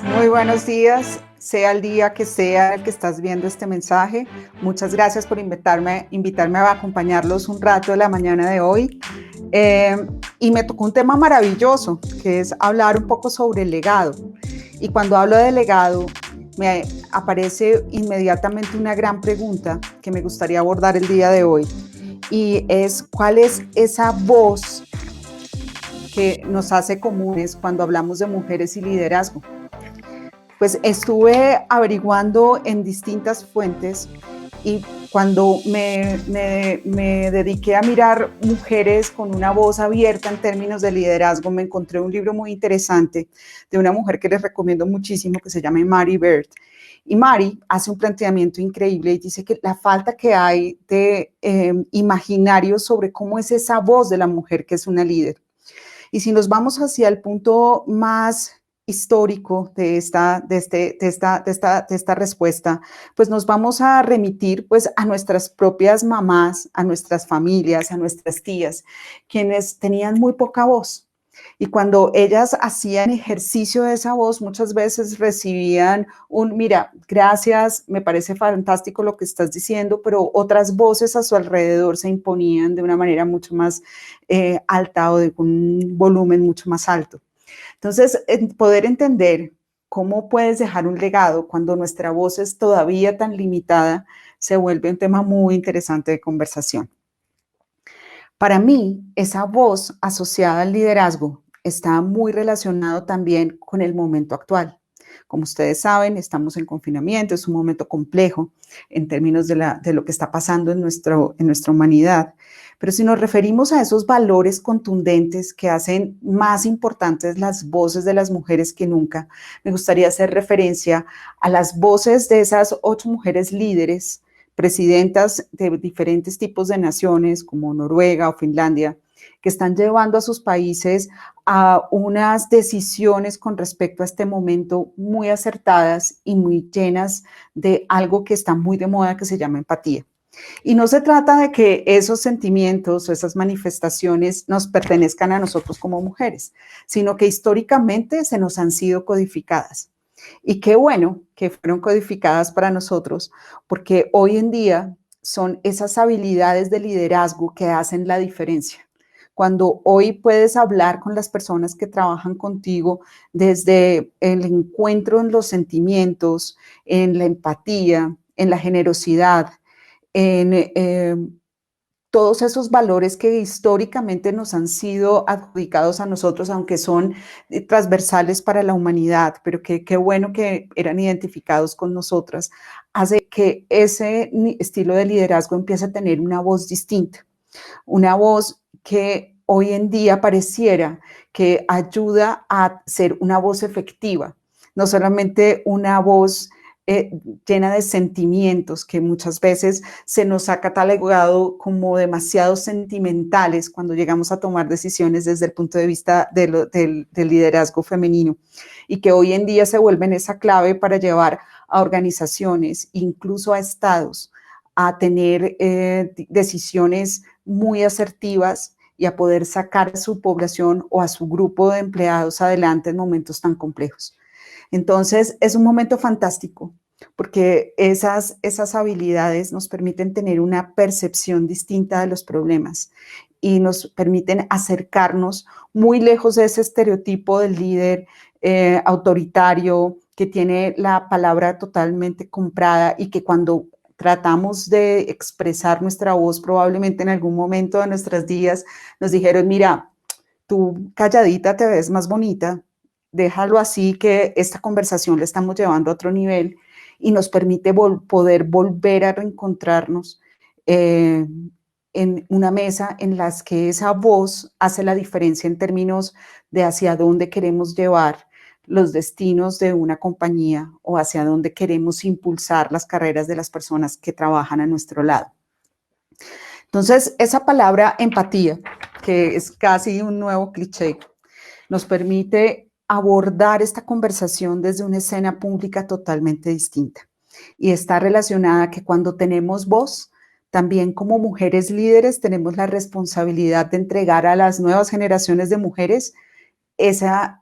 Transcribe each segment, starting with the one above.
muy buenos días, sea el día que sea el que estás viendo este mensaje. Muchas gracias por invitarme a acompañarlos un rato de la mañana de hoy. Y me tocó un tema maravilloso, que es hablar un poco sobre el legado. Y cuando hablo de legado, me aparece inmediatamente una gran pregunta que me gustaría abordar el día de hoy. Y es, ¿cuál es esa voz que nos hace comunes cuando hablamos de mujeres y liderazgo? Pues estuve averiguando en distintas fuentes y cuando me dediqué a mirar mujeres con una voz abierta en términos de liderazgo, me encontré un libro muy interesante de una mujer que les recomiendo muchísimo, que se llama Mary Beard. Y Mary hace un planteamiento increíble y dice que la falta que hay de imaginario sobre cómo es esa voz de la mujer que es una líder. Y si nos vamos hacia el punto más histórico de esta respuesta, pues nos vamos a remitir pues a nuestras propias mamás, a nuestras familias, a nuestras tías, quienes tenían muy poca voz. Y cuando ellas hacían ejercicio de esa voz, muchas veces recibían un, mira, gracias, me parece fantástico lo que estás diciendo, pero otras voces a su alrededor se imponían de una manera mucho más alta o de un volumen mucho más alto. Entonces, poder entender cómo puedes dejar un legado cuando nuestra voz es todavía tan limitada, se vuelve un tema muy interesante de conversación. Para mí, esa voz asociada al liderazgo está muy relacionado también con el momento actual. Como ustedes saben, estamos en confinamiento, es un momento complejo en términos de lo que está pasando en nuestra humanidad. Pero si nos referimos a esos valores contundentes que hacen más importantes las voces de las mujeres que nunca, me gustaría hacer referencia a las voces de esas 8 mujeres líderes, presidentas de diferentes tipos de naciones como Noruega o Finlandia, que están llevando a sus países a unas decisiones con respecto a este momento muy acertadas y muy llenas de algo que está muy de moda que se llama empatía. Y no se trata de que esos sentimientos o esas manifestaciones nos pertenezcan a nosotros como mujeres, sino que históricamente se nos han sido codificadas. Y qué bueno que fueron codificadas para nosotros, porque hoy en día son esas habilidades de liderazgo que hacen la diferencia. Cuando hoy puedes hablar con las personas que trabajan contigo desde el encuentro en los sentimientos, en la empatía, en la generosidad, en todos esos valores que históricamente nos han sido adjudicados a nosotros, aunque son transversales para la humanidad, pero qué bueno que eran identificados con nosotras, hace que ese estilo de liderazgo empiece a tener una voz distinta, una voz que hoy en día pareciera que ayuda a ser una voz efectiva, no solamente una voz llena de sentimientos que muchas veces se nos ha catalogado como demasiado sentimentales cuando llegamos a tomar decisiones desde el punto de vista del liderazgo femenino y que hoy en día se vuelven esa clave para llevar a organizaciones, incluso a estados, a tener decisiones muy asertivas y a poder sacar a su población o a su grupo de empleados adelante en momentos tan complejos. Entonces, es un momento fantástico porque esas habilidades nos permiten tener una percepción distinta de los problemas y nos permiten acercarnos muy lejos de ese estereotipo del líder autoritario que tiene la palabra totalmente comprada y que cuando tratamos de expresar nuestra voz, probablemente en algún momento de nuestros días nos dijeron, mira, tú calladita te ves más bonita, déjalo así que esta conversación la estamos llevando a otro nivel y nos permite poder volver a reencontrarnos en una mesa en las que esa voz hace la diferencia en términos de hacia dónde queremos llevar los destinos de una compañía o hacia dónde queremos impulsar las carreras de las personas que trabajan a nuestro lado. Entonces, esa palabra empatía, que es casi un nuevo cliché, nos permite abordar esta conversación desde una escena pública totalmente distinta. Y está relacionada que cuando tenemos voz, también como mujeres líderes tenemos la responsabilidad de entregar a las nuevas generaciones de mujeres esa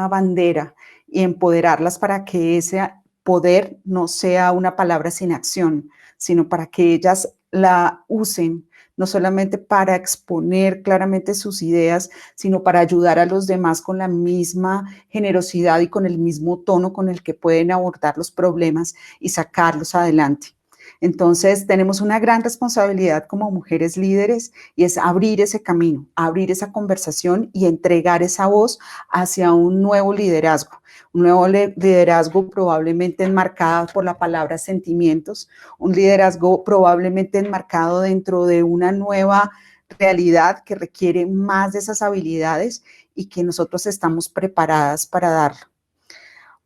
bandera y empoderarlas para que ese poder no sea una palabra sin acción, sino para que ellas la usen, no solamente para exponer claramente sus ideas, sino para ayudar a los demás con la misma generosidad y con el mismo tono con el que pueden abordar los problemas y sacarlos adelante. Entonces, tenemos una gran responsabilidad como mujeres líderes y es abrir ese camino, abrir esa conversación y entregar esa voz hacia un nuevo liderazgo. Un nuevo liderazgo probablemente enmarcado por la palabra sentimientos, un liderazgo probablemente enmarcado dentro de una nueva realidad que requiere más de esas habilidades y que nosotros estamos preparadas para darlo.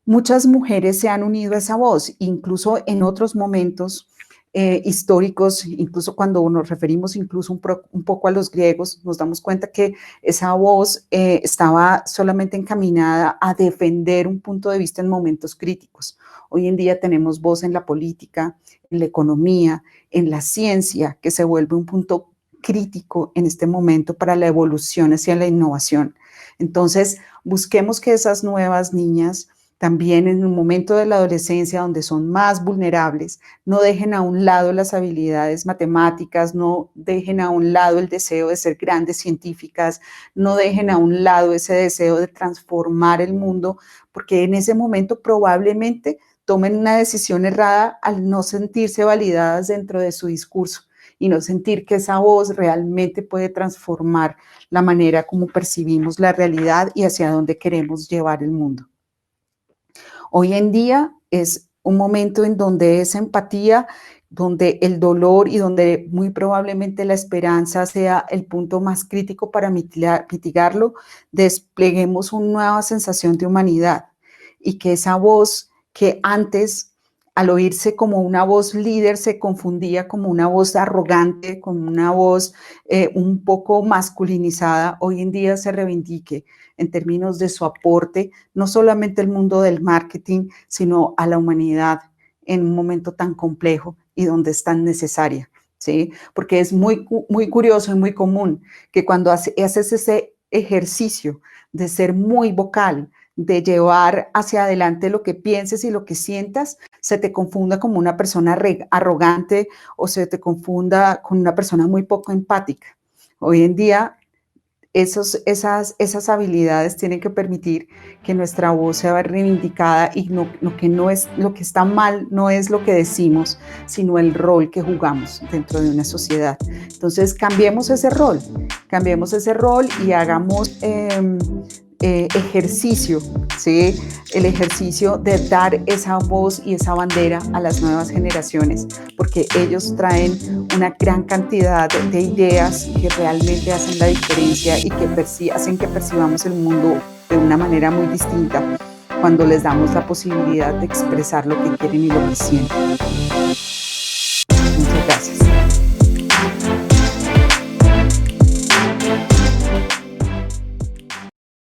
Muchas mujeres se han unido a esa voz, incluso en otros momentos históricos, incluso cuando nos referimos incluso un poco a los griegos, nos damos cuenta que esa voz estaba solamente encaminada a defender un punto de vista en momentos críticos. Hoy en día tenemos voz en la política, en la economía, en la ciencia, que se vuelve un punto crítico en este momento para la evolución hacia la innovación. Entonces, busquemos que esas nuevas niñas también en un momento de la adolescencia donde son más vulnerables, no dejen a un lado las habilidades matemáticas, no dejen a un lado el deseo de ser grandes científicas, no dejen a un lado ese deseo de transformar el mundo, porque en ese momento probablemente tomen una decisión errada al no sentirse validadas dentro de su discurso y no sentir que esa voz realmente puede transformar la manera como percibimos la realidad y hacia dónde queremos llevar el mundo. Hoy en día es un momento en donde esa empatía, donde el dolor y donde muy probablemente la esperanza sea el punto más crítico para mitigarlo, despleguemos una nueva sensación de humanidad y que esa voz que antes, al oírse como una voz líder, se confundía como una voz arrogante, como una voz un poco masculinizada, hoy en día se reivindique en términos de su aporte, no solamente al mundo del marketing, sino a la humanidad en un momento tan complejo y donde es tan necesaria, ¿sí? Porque es muy curioso y muy común que cuando haces ese ejercicio de ser muy vocal, de llevar hacia adelante lo que pienses y lo que sientas, se te confunda como una persona arrogante o se te confunda con una persona muy poco empática. Hoy en día esas habilidades tienen que permitir que nuestra voz sea reivindicada y lo que está mal no es lo que decimos, sino el rol que jugamos dentro de una sociedad. Entonces, cambiemos ese rol y hagamos ejercicio, ¿sí? El ejercicio de dar esa voz y esa bandera a las nuevas generaciones, porque ellos traen una gran cantidad de ideas que realmente hacen la diferencia y que hacen que percibamos el mundo de una manera muy distinta cuando les damos la posibilidad de expresar lo que quieren y lo que sienten.